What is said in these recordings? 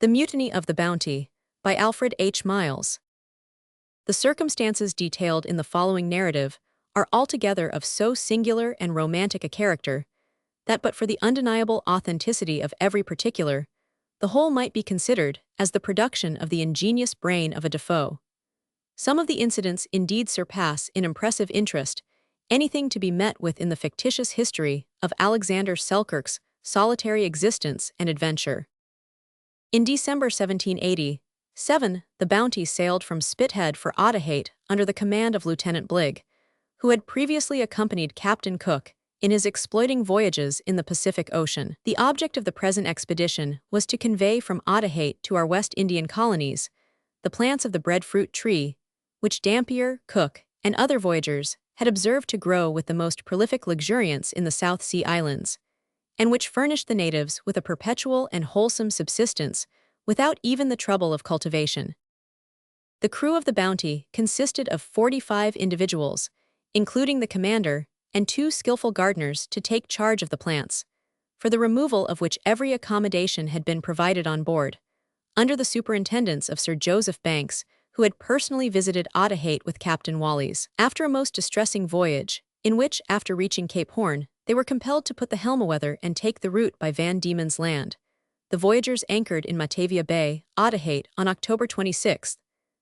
The Mutiny of the Bounty, by Alfred H. Miles. The circumstances detailed in the following narrative are altogether of so singular and romantic a character that but for the undeniable authenticity of every particular, the whole might be considered as the production of the ingenious brain of a Defoe. Some of the incidents indeed surpass in impressive interest anything to be met with in the fictitious history of Alexander Selkirk's solitary existence and adventure. In December 1787, the Bounty sailed from Spithead for Otaheite under the command of Lieutenant Bligh, who had previously accompanied Captain Cook in his exploiting voyages in the Pacific Ocean. The object of the present expedition was to convey from Otaheite to our West Indian colonies the plants of the breadfruit tree, which Dampier, Cook, and other voyagers had observed to grow with the most prolific luxuriance in the South Sea Islands, and which furnished the natives with a perpetual and wholesome subsistence without even the trouble of cultivation. The crew of the Bounty consisted of 45 individuals, including the commander and 2 skillful gardeners to take charge of the plants, for the removal of which every accommodation had been provided on board, under the superintendence of Sir Joseph Banks, who had personally visited Otaheite with Captain Wallis. After a most distressing voyage, in which, after reaching Cape Horn, they were compelled to put the helm aweather and take the route by Van Diemen's Land, the voyagers anchored in Matavia Bay, Otaheite, on October 26,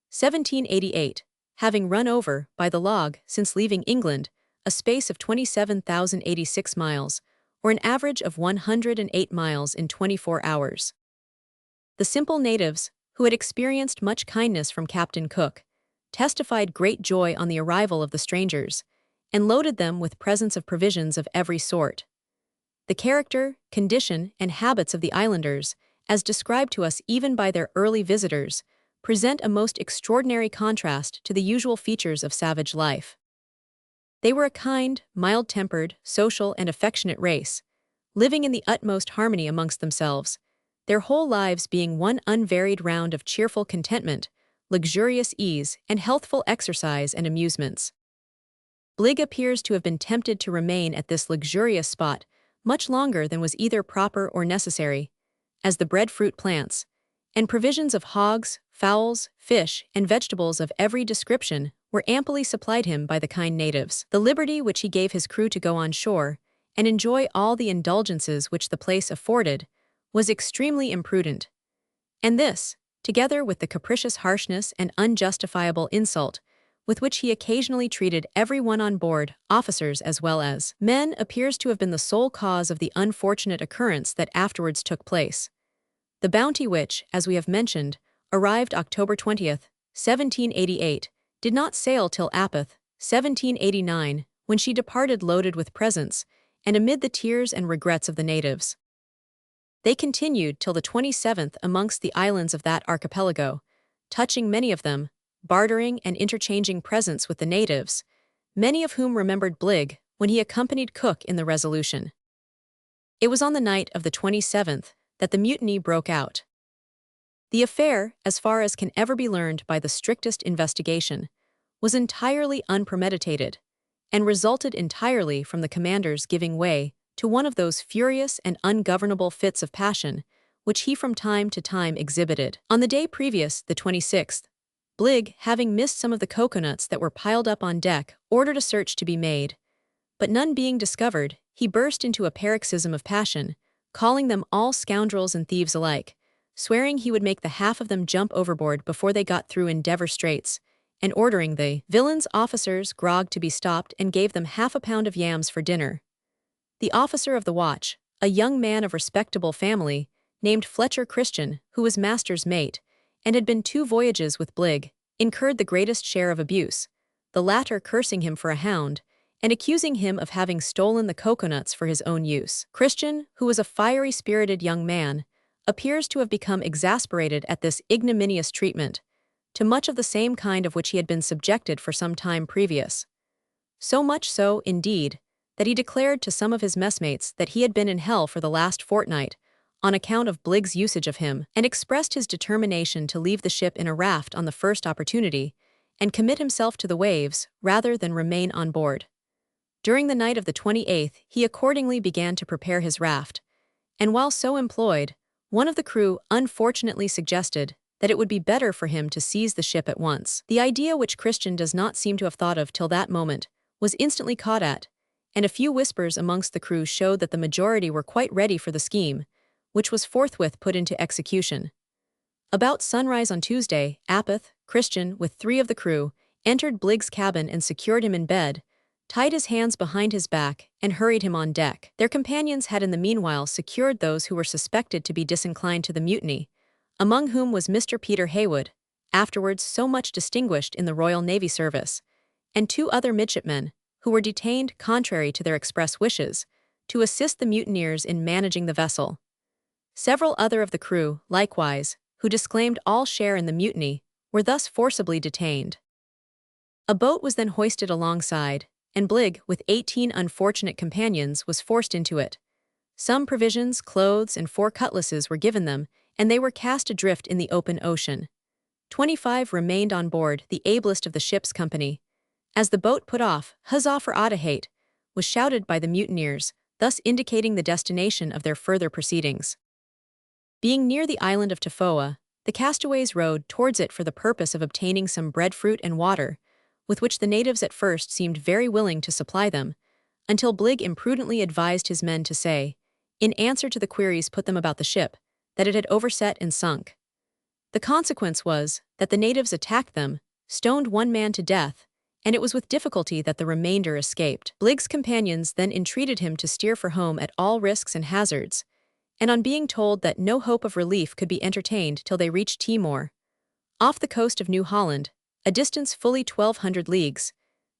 1788, having run over, by the log, since leaving England, a space of 27,086 miles, or an average of 108 miles in 24 hours. The simple natives, who had experienced much kindness from Captain Cook, testified great joy on the arrival of the strangers, and loaded them with presents of provisions of every sort. The character, condition, and habits of the islanders, as described to us even by their early visitors, present a most extraordinary contrast to the usual features of savage life. They were a kind, mild-tempered, social, and affectionate race, living in the utmost harmony amongst themselves, their whole lives being one unvaried round of cheerful contentment, luxurious ease, and healthful exercise and amusements. Bligh appears to have been tempted to remain at this luxurious spot much longer than was either proper or necessary, as the breadfruit plants, and provisions of hogs, fowls, fish, and vegetables of every description were amply supplied him by the kind natives. The liberty which he gave his crew to go on shore and enjoy all the indulgences which the place afforded was extremely imprudent, and this, together with the capricious harshness and unjustifiable insult with which he occasionally treated every one on board, officers as well as men, appears to have been the sole cause of the unfortunate occurrence that afterwards took place. The Bounty which, as we have mentioned, arrived October 20th, 1788, did not sail till Apeth, 1789, when she departed loaded with presents, and amid the tears and regrets of the natives. They continued till the 27th amongst the islands of that archipelago, touching many of them, bartering and interchanging presents with the natives, many of whom remembered Bligh when he accompanied Cook in the Resolution. It was on the night of the 27th that the mutiny broke out. The affair, as far as can ever be learned by the strictest investigation, was entirely unpremeditated, and resulted entirely from the commander's giving way to one of those furious and ungovernable fits of passion which he from time to time exhibited. On the day previous, the 26th, Bligh, having missed some of the coconuts that were piled up on deck, ordered a search to be made, but none being discovered, he burst into a paroxysm of passion, calling them all scoundrels and thieves alike, swearing he would make the half of them jump overboard before they got through Endeavour Straits, and ordering the villains' officers' grog to be stopped and gave them half a pound of yams for dinner. The officer of the watch, a young man of respectable family, named Fletcher Christian, who was master's mate, and had been 2 voyages with Bligh, incurred the greatest share of abuse, the latter cursing him for a hound, and accusing him of having stolen the coconuts for his own use. Christian, who was a fiery-spirited young man, appears to have become exasperated at this ignominious treatment, to much of the same kind of which he had been subjected for some time previous. So much so, indeed, that he declared to some of his messmates that he had been in hell for the last fortnight, on account of Bligh's usage of him, and expressed his determination to leave the ship in a raft on the first opportunity, and commit himself to the waves, rather than remain on board. During the night of the 28th, he accordingly began to prepare his raft, and while so employed, One of the crew unfortunately suggested that it would be better for him to seize the ship at once. The idea, which Christian does not seem to have thought of till that moment, was instantly caught at, and a few whispers amongst the crew showed that the majority were quite ready for the scheme, which was forthwith put into execution. About sunrise on Tuesday, Christian, with 3 of the crew, entered Bligh's cabin and secured him in bed, tied his hands behind his back, and hurried him on deck. Their companions had in the meanwhile secured those who were suspected to be disinclined to the mutiny, among whom was Mr. Peter Heywood, afterwards so much distinguished in the Royal Navy service, and 2 other midshipmen, who were detained contrary to their express wishes, to assist the mutineers in managing the vessel. Several other of the crew, likewise, who disclaimed all share in the mutiny, were thus forcibly detained. A boat was then hoisted alongside, and Bligh, with 18 unfortunate companions, was forced into it. Some provisions, clothes, and 4 cutlasses were given them, and they were cast adrift in the open ocean. 25 remained on board, the ablest of the ship's company. As the boat put off, "Huzzah for Otaheite!" was shouted by the mutineers, thus indicating the destination of their further proceedings. Being near the island of Tafoa, the castaways rowed towards it for the purpose of obtaining some breadfruit and water, with which the natives at first seemed very willing to supply them, until Bligh imprudently advised his men to say, in answer to the queries put them about the ship, that it had overset and sunk. The consequence was that the natives attacked them, stoned 1 man to death, and it was with difficulty that the remainder escaped. Bligh's companions then entreated him to steer for home at all risks and hazards, and on being told that no hope of relief could be entertained till they reached Timor, off the coast of New Holland, a distance fully 1,200 leagues,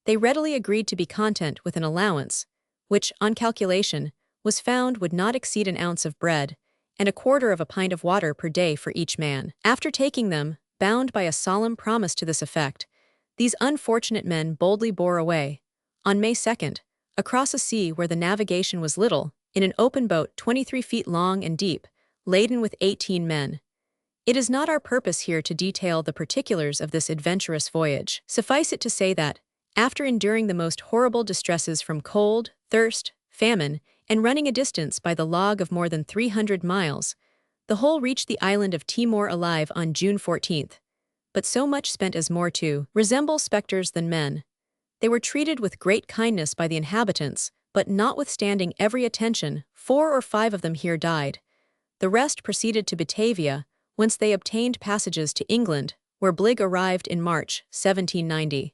they readily agreed to be content with an allowance, which, on calculation, was found would not exceed an ounce of bread, and 1/4 of a pint of water per day for each man. After taking them, bound by a solemn promise to this effect, these unfortunate men boldly bore away, on May 2nd, across a sea where the navigation was little, in an open boat 23 feet long and deep, laden with 18 men. It is not our purpose here to detail the particulars of this adventurous voyage. Suffice it to say that, after enduring the most horrible distresses from cold, thirst, famine, and running a distance by the log of more than 300 miles, the whole reached the island of Timor alive on June 14th. But so much spent as more to resemble specters than men. They were treated with great kindness by the inhabitants, but notwithstanding every attention, 4 or 5 of them here died. The rest proceeded to Batavia, whence they obtained passages to England, where Bligh arrived in March, 1790.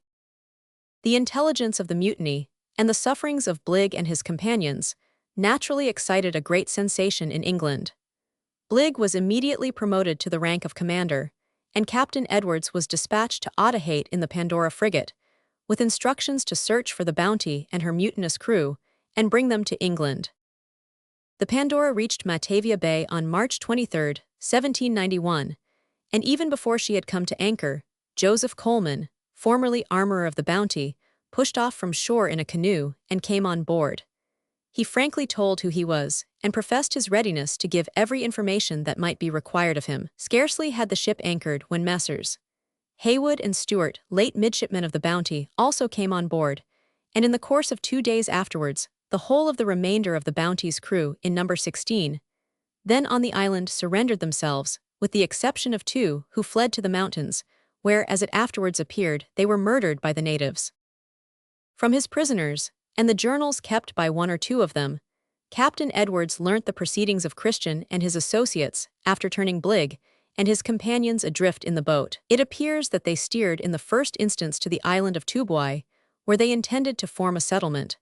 The intelligence of the mutiny, and the sufferings of Bligh and his companions, naturally excited a great sensation in England. Bligh was immediately promoted to the rank of commander, and Captain Edwards was dispatched to Otaheite in the Pandora frigate, with instructions to search for the Bounty and her mutinous crew, and bring them to England. The Pandora reached Matavia Bay on March 23, 1791, and even before she had come to anchor, Joseph Coleman, formerly armorer of the Bounty, pushed off from shore in a canoe and came on board. He frankly told who he was, and professed his readiness to give every information that might be required of him. Scarcely had the ship anchored when Messrs. Heywood and Stewart, late midshipmen of the Bounty, also came on board, and in the course of 2 days afterwards, the whole of the remainder of the Bounty's crew, in number 16, then on the island, surrendered themselves, with the exception of 2 who fled to the mountains, where, as it afterwards appeared, they were murdered by the natives. From his prisoners, and the journals kept by 1 or 2 of them, Captain Edwards learnt the proceedings of Christian and his associates after turning Bligh and his companions adrift in the boat. It appears that they steered in the first instance to the island of Tubuai, where they intended to form a settlement.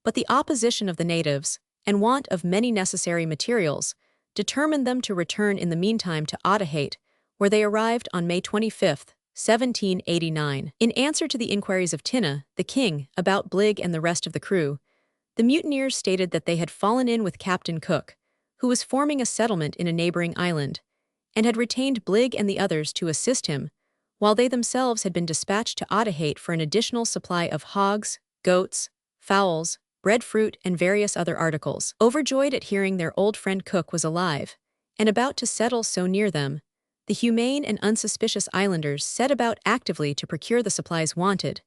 But the opposition of the natives, and want of many necessary materials, determined them to return in the meantime to Otaheite, where they arrived on May 25, 1789. In answer to the inquiries of Tinna, the king, about Bligh and the rest of the crew, the mutineers stated that they had fallen in with Captain Cook, who was forming a settlement in a neighboring island, and had retained Bligh and the others to assist him, while they themselves had been dispatched to Otaheite for an additional supply of hogs, goats, fowls, breadfruit, and various other articles. Overjoyed at hearing their old friend Cook was alive, and about to settle so near them, the humane and unsuspicious islanders set about actively to procure the supplies wanted,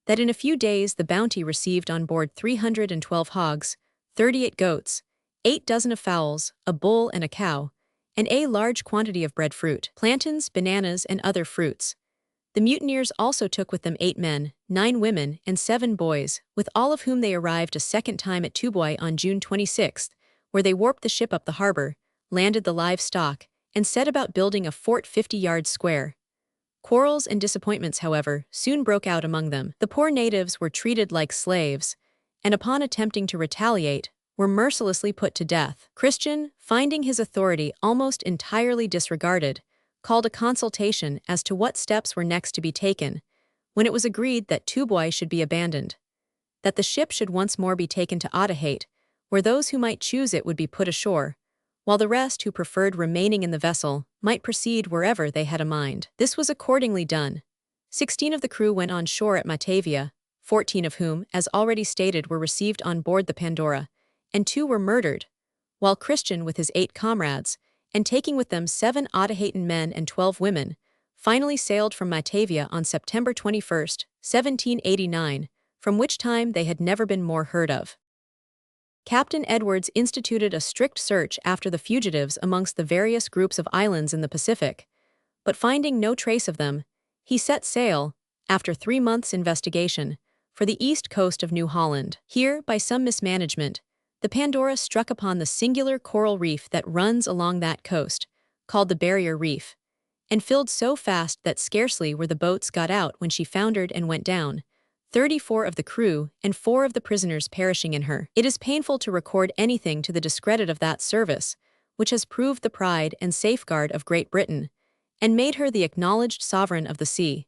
that in a few days the Bounty received on board 312 hogs, 38 goats, 8 dozen of fowls, a bull and a cow, and a large quantity of breadfruit, plantains, bananas, and other fruits. The mutineers also took with them 8 men, 9 women, and 7 boys, with all of whom they arrived a second time at Tubuai on June 26, where they warped the ship up the harbor, landed the livestock, and set about building a fort 50 yards square. Quarrels and disappointments, however, soon broke out among them. The poor natives were treated like slaves, and upon attempting to retaliate, were mercilessly put to death. Christian, finding his authority almost entirely disregarded, called a consultation as to what steps were next to be taken, when it was agreed that Tubuai should be abandoned, that the ship should once more be taken to Otaheite, where those who might choose it would be put ashore, while the rest who preferred remaining in the vessel might proceed wherever they had a mind. This was accordingly done. 16 of the crew went on shore at Matavia, 14 of whom, as already stated, were received on board the Pandora, and 2 were murdered, while Christian with his 8 comrades, and taking with them 7 Otaheitan men and 12 women, finally sailed from Matavia on September 21, 1789, from which time they had never been more heard of. Captain Edwards instituted a strict search after the fugitives amongst the various groups of islands in the Pacific, but finding no trace of them, he set sail, after 3 months' investigation, for the east coast of New Holland. Here, by some mismanagement, the Pandora struck upon the singular coral reef that runs along that coast, called the Barrier Reef, and filled so fast that scarcely were the boats got out when she foundered and went down, 34 of the crew and 4 of the prisoners perishing in her. It is painful to record anything to the discredit of that service, which has proved the pride and safeguard of Great Britain, and made her the acknowledged sovereign of the sea.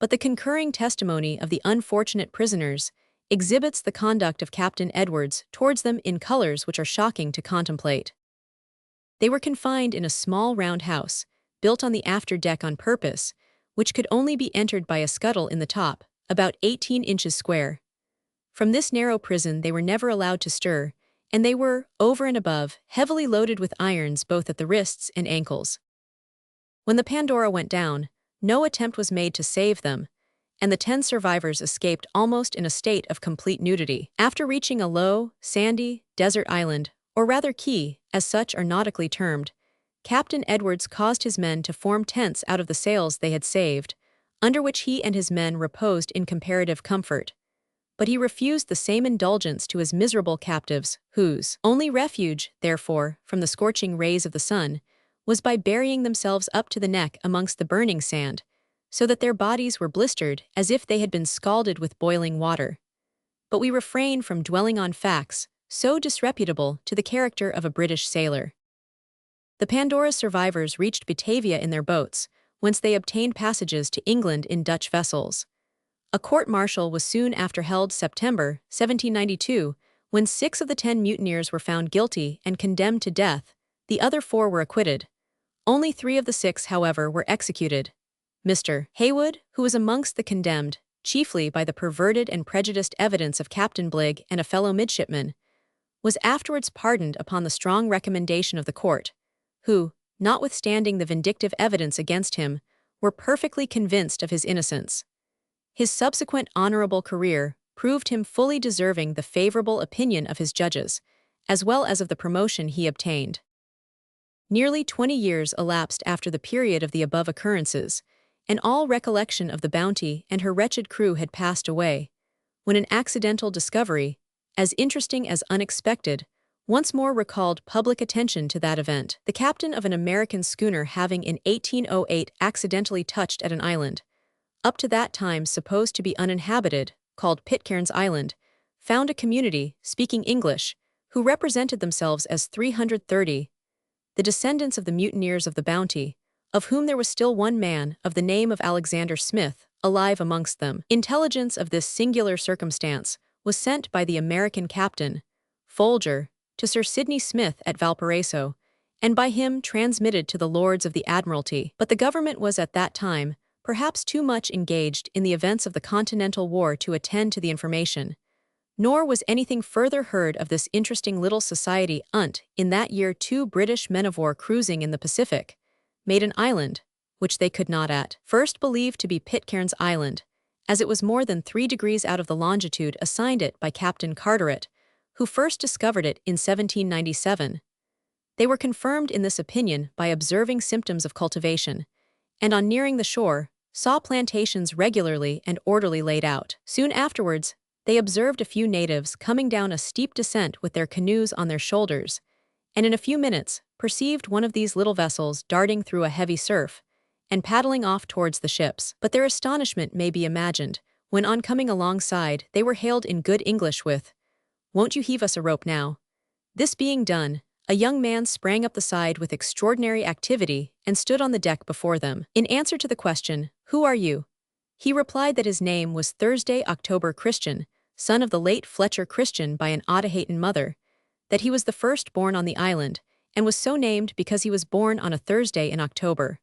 But the concurring testimony of the unfortunate prisoners exhibits the conduct of Captain Edwards towards them in colors which are shocking to contemplate. They were confined in a small round house, built on the after deck on purpose, which could only be entered by a scuttle in the top, about 18 inches square. From this narrow prison they were never allowed to stir, and they were, over and above, heavily loaded with irons both at the wrists and ankles. When the Pandora went down, no attempt was made to save them, and the 10 survivors escaped almost in a state of complete nudity. After reaching a low, sandy, desert island, or rather key, as such are nautically termed, Captain Edwards caused his men to form tents out of the sails they had saved, under which he and his men reposed in comparative comfort. But he refused the same indulgence to his miserable captives, whose only refuge, therefore, from the scorching rays of the sun, was by burying themselves up to the neck amongst the burning sand, so that their bodies were blistered as if they had been scalded with boiling water. But we refrain from dwelling on facts so disreputable to the character of a British sailor. The Pandora's survivors reached Batavia in their boats, whence they obtained passages to England in Dutch vessels. A court-martial was soon after held September 1792, when 6 of the 10 mutineers were found guilty and condemned to death. The other 4 were acquitted. Only 3 of the 6, however, were executed. Mr. Haywood, who was amongst the condemned, chiefly by the perverted and prejudiced evidence of Captain Bligh and a fellow midshipman, was afterwards pardoned upon the strong recommendation of the court, who, notwithstanding the vindictive evidence against him, were perfectly convinced of his innocence. His subsequent honorable career proved him fully deserving the favorable opinion of his judges, as well as of the promotion he obtained. Nearly 20 years elapsed after the period of the above occurrences, and all recollection of the Bounty and her wretched crew had passed away, when an accidental discovery, as interesting as unexpected, once more recalled public attention to that event. The captain of an American schooner having in 1808 accidentally touched at an island, up to that time supposed to be uninhabited, called Pitcairn Island, found a community, speaking English, who represented themselves as 330, the descendants of the mutineers of the Bounty, of whom there was still one man, of the name of Alexander Smith, alive amongst them. Intelligence of this singular circumstance was sent by the American captain, Folger, to Sir Sidney Smith at Valparaiso, and by him transmitted to the Lords of the Admiralty. But the government was at that time perhaps too much engaged in the events of the Continental War to attend to the information, nor was anything further heard of this interesting little society unt in that year 2 British men-of-war cruising in the Pacific made an island, which they could not at first believe to be Pitcairn Island, as it was more than 3 degrees out of the longitude assigned it by Captain Carteret, who first discovered it in 1797. They were confirmed in this opinion by observing symptoms of cultivation, and on nearing the shore, saw plantations regularly and orderly laid out. Soon afterwards, they observed a few natives coming down a steep descent with their canoes on their shoulders, and in a few minutes perceived one of these little vessels darting through a heavy surf and paddling off towards the ships. But their astonishment may be imagined when on coming alongside they were hailed in good English with, "Won't you heave us a rope now?" This being done, a young man sprang up the side with extraordinary activity and stood on the deck before them. In answer to the question, "Who are you?" he replied that his name was Thursday October Christian, son of the late Fletcher Christian by an Otaheitan mother, that he was the first born on the island, and was so named because he was born on a Thursday in October.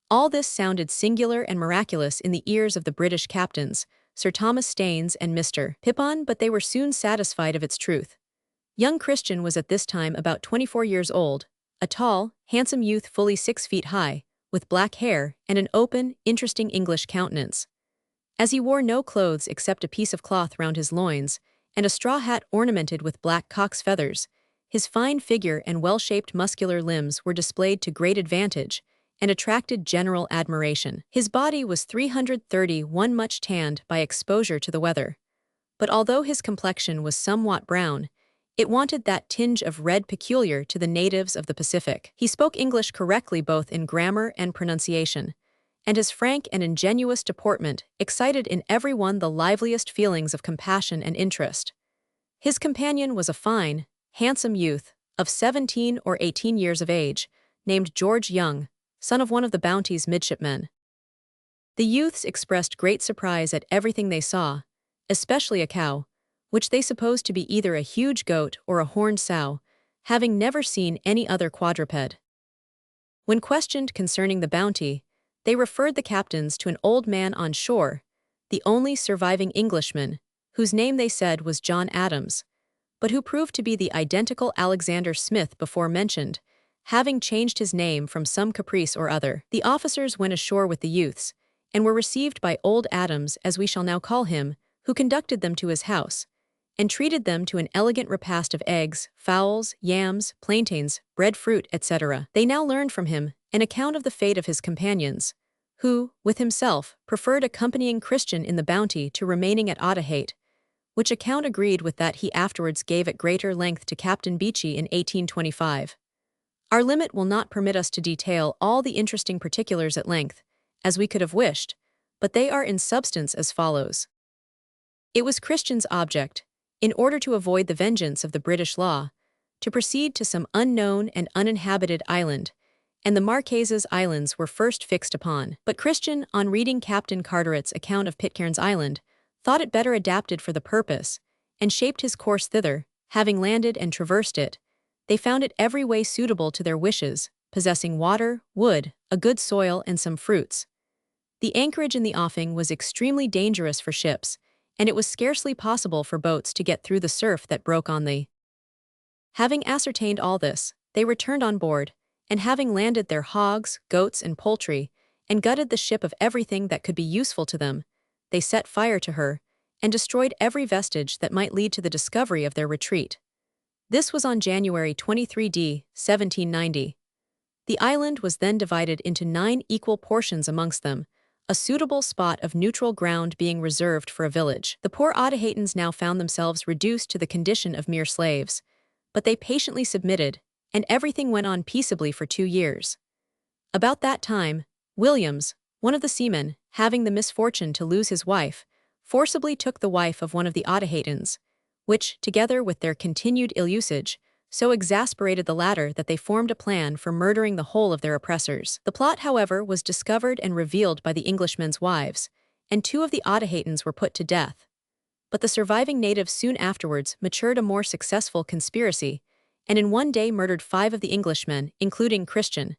All this sounded singular and miraculous in the ears of the British captains, Sir Thomas Staines and Mr. Pippon, but they were soon satisfied of its truth. Young Christian was at this time about 24 years old, a tall, handsome youth fully 6 feet high, with black hair and an open, interesting English countenance. As he wore no clothes except a piece of cloth round his loins, and a straw hat ornamented with black cock's feathers, his fine figure and well-shaped muscular limbs were displayed to great advantage, and attracted general admiration. His body was 331 much tanned by exposure to the weather, but although his complexion was somewhat brown, it wanted that tinge of red peculiar to the natives of the Pacific. He spoke English correctly both in grammar and pronunciation, and his frank and ingenuous deportment excited in every one the liveliest feelings of compassion and interest. His companion was a fine, handsome youth, of 17 or 18 years of age, named George Young, son of one of the Bounty's midshipmen. The youths expressed great surprise at everything they saw, especially a cow, which they supposed to be either a huge goat or a horned sow, having never seen any other quadruped. When questioned concerning the Bounty, they referred the captains to an old man on shore, the only surviving Englishman, whose name they said was John Adams, but who proved to be the identical Alexander Smith before mentioned, having changed his name from some caprice or other. The officers went ashore with the youths, and were received by old Adams, as we shall now call him, who conducted them to his house, and treated them to an elegant repast of eggs, fowls, yams, plantains, breadfruit, etc. They now learned from him an account of the fate of his companions, who, with himself, preferred accompanying Christian in the Bounty to remaining at Otaheite, which account agreed with that he afterwards gave at greater length to Captain Beechey in 1825. Our limit will not permit us to detail all the interesting particulars at length, as we could have wished, but they are in substance as follows. It was Christian's object, in order to avoid the vengeance of the British law, to proceed to some unknown and uninhabited island, and the Marquesas Islands were first fixed upon. But Christian, on reading Captain Carteret's account of Pitcairn's Island, thought it better adapted for the purpose, and shaped his course thither. Having landed and traversed it, they found it every way suitable to their wishes, possessing water, wood, a good soil, and some fruits. The anchorage in the offing was extremely dangerous for ships, and it was scarcely possible for boats to get through the surf that broke on the. Having ascertained all this, they returned on board, and having landed their hogs, goats, and poultry, and gutted the ship of everything that could be useful to them, they set fire to her, and destroyed every vestige that might lead to the discovery of their retreat. This was on January 23 d. 1790. The island was then divided into 9 equal portions amongst them, a suitable spot of neutral ground being reserved for a village. The poor Otaheitans now found themselves reduced to the condition of mere slaves, but they patiently submitted, and everything went on peaceably for 2 years. About that time, Williams, one of the seamen, having the misfortune to lose his wife, forcibly took the wife of one of the Otaheitans, which, together with their continued ill-usage, so exasperated the latter that they formed a plan for murdering the whole of their oppressors. The plot, however, was discovered and revealed by the Englishmen's wives, and 2 of the Otaheitans were put to death. But the surviving natives soon afterwards matured a more successful conspiracy, and in one day murdered 5 of the Englishmen, including Christian.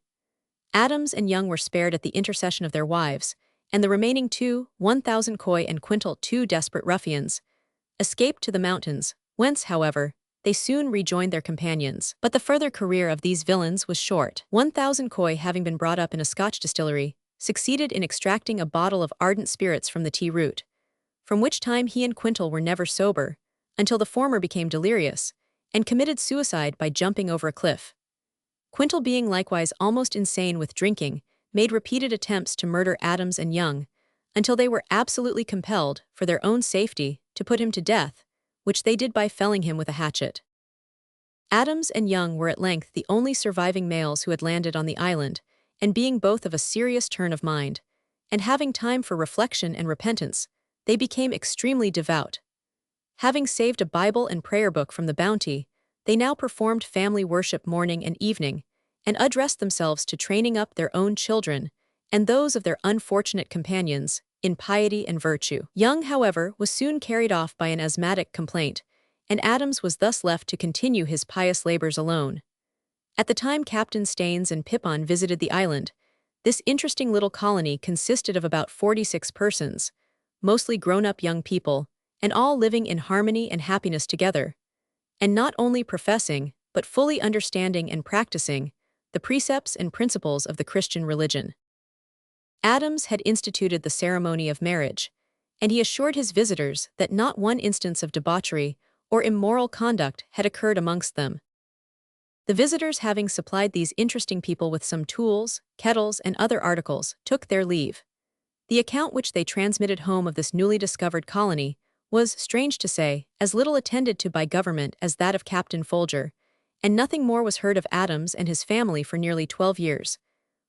Adams and Young were spared at the intercession of their wives, and the remaining 2, 1,000 Coy and Quintal, 2 desperate ruffians, escaped to the mountains, whence, however, they soon rejoined their companions. But the further career of these villains was short. 1,000 Coy, having been brought up in a Scotch distillery, succeeded in extracting a bottle of ardent spirits from the tea root, from which time he and Quintal were never sober, until the former became delirious, and committed suicide by jumping over a cliff. Quintal, being likewise almost insane with drinking, made repeated attempts to murder Adams and Young, until they were absolutely compelled, for their own safety, to put him to death, which they did by felling him with a hatchet. Adams and Young were at length the only surviving males who had landed on the island, and being both of a serious turn of mind, and having time for reflection and repentance, they became extremely devout. Having saved a Bible and prayer book from the Bounty, they now performed family worship morning and evening, and addressed themselves to training up their own children, and those of their unfortunate companions, in piety and virtue. Young, however, was soon carried off by an asthmatic complaint, and Adams was thus left to continue his pious labors alone. At the time Captain Staines and Pipon visited the island, this interesting little colony consisted of about 46 persons, mostly grown-up young people, and all living in harmony and happiness together, and not only professing, but fully understanding and practicing, the precepts and principles of the Christian religion. Adams had instituted the ceremony of marriage, and he assured his visitors that not one instance of debauchery or immoral conduct had occurred amongst them. The visitors, having supplied these interesting people with some tools, kettles, and other articles, took their leave. The account which they transmitted home of this newly discovered colony was, strange to say, as little attended to by government as that of Captain Folger, and nothing more was heard of Adams and his family for nearly 12 years,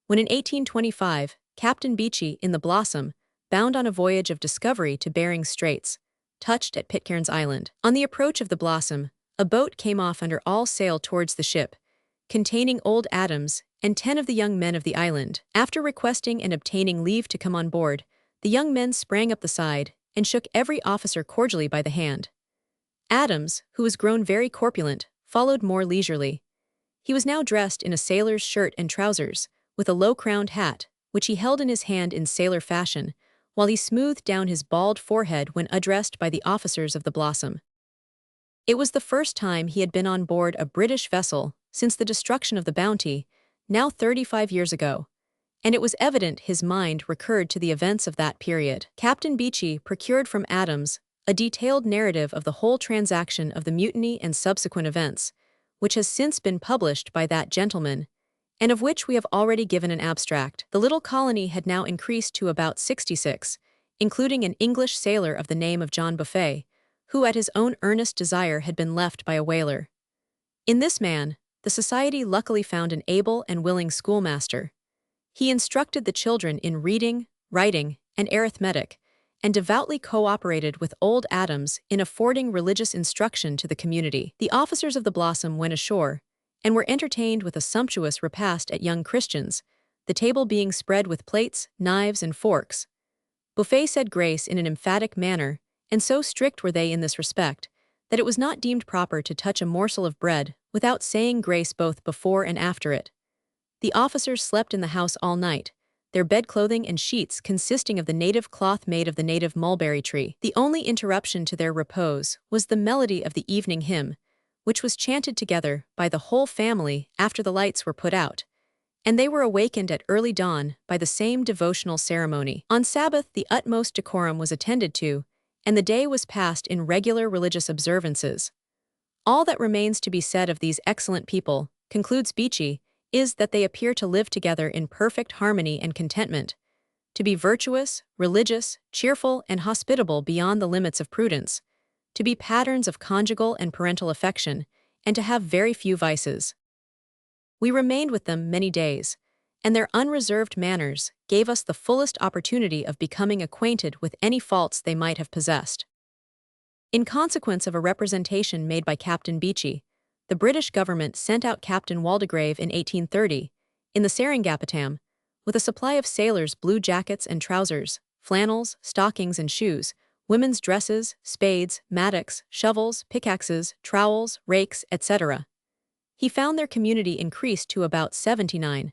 when in 1825, Captain Beechey, in the Blossom, bound on a voyage of discovery to Bering Straits, touched at Pitcairn Island. On the approach of the Blossom, a boat came off under all sail towards the ship, containing old Adams and 10 of the young men of the island. After requesting and obtaining leave to come on board, the young men sprang up the side and shook every officer cordially by the hand. Adams, who was grown very corpulent, followed more leisurely. He was now dressed in a sailor's shirt and trousers, with a low-crowned hat, which he held in his hand in sailor fashion, while he smoothed down his bald forehead when addressed by the officers of the Blossom. It was the first time he had been on board a British vessel since the destruction of the Bounty, now 35 years ago, and it was evident his mind recurred to the events of that period. Captain Beechey procured from Adams a detailed narrative of the whole transaction of the mutiny and subsequent events, which has since been published by that gentleman, and of which we have already given an abstract. The little colony had now increased to about 66, including an English sailor of the name of John Buffet, who at his own earnest desire had been left by a whaler. In this man, the society luckily found an able and willing schoolmaster. He instructed the children in reading, writing, and arithmetic, and devoutly cooperated with old Adams in affording religious instruction to the community. The officers of the Blossom went ashore, and were entertained with a sumptuous repast at Young Christian's, the table being spread with plates, knives, and forks. Buffet said grace in an emphatic manner, and so strict were they in this respect, that it was not deemed proper to touch a morsel of bread without saying grace both before and after it. The officers slept in the house all night, their bedclothing and sheets consisting of the native cloth made of the native mulberry tree. The only interruption to their repose was the melody of the evening hymn, which was chanted together by the whole family after the lights were put out, and they were awakened at early dawn by the same devotional ceremony. On Sabbath the utmost decorum was attended to, and the day was passed in regular religious observances. All that remains to be said of these excellent people, concludes Beechey, is that they appear to live together in perfect harmony and contentment, to be virtuous, religious, cheerful, and hospitable beyond the limits of prudence, to be patterns of conjugal and parental affection, and to have very few vices. We remained with them many days, and their unreserved manners gave us the fullest opportunity of becoming acquainted with any faults they might have possessed. In consequence of a representation made by Captain Beechey, the British government sent out Captain Waldegrave in 1830, in the Seringapatam, with a supply of sailors' blue jackets and trousers, flannels, stockings and shoes, women's dresses, spades, mattocks, shovels, pickaxes, trowels, rakes, etc. He found their community increased to about 79,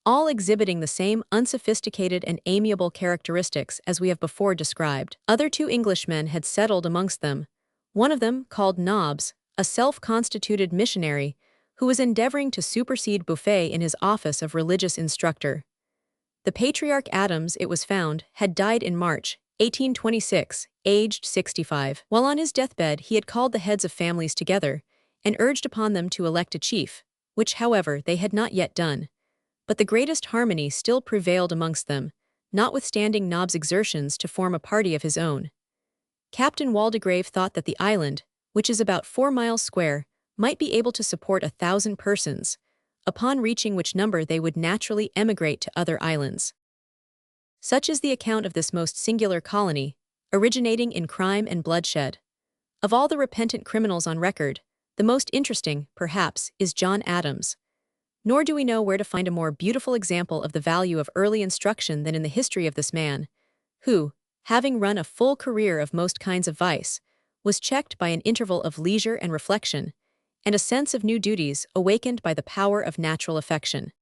all exhibiting the same unsophisticated and amiable characteristics as we have before described. Other 2 Englishmen had settled amongst them, one of them called Nobbs, a self-constituted missionary, who was endeavoring to supersede Buffet in his office of religious instructor. The patriarch Adams, it was found, had died in March 1826, aged 65. While on his deathbed he had called the heads of families together, and urged upon them to elect a chief, which, however, they had not yet done. But the greatest harmony still prevailed amongst them, notwithstanding Nob's exertions to form a party of his own. Captain Waldegrave thought that the island, which is about 4 miles square, might be able to support 1,000 persons, upon reaching which number they would naturally emigrate to other islands. Such is the account of this most singular colony, originating in crime and bloodshed. Of all the repentant criminals on record, the most interesting, perhaps, is John Adams. Nor do we know where to find a more beautiful example of the value of early instruction than in the history of this man, who, having run a full career of most kinds of vice, was checked by an interval of leisure and reflection, and a sense of new duties awakened by the power of natural affection.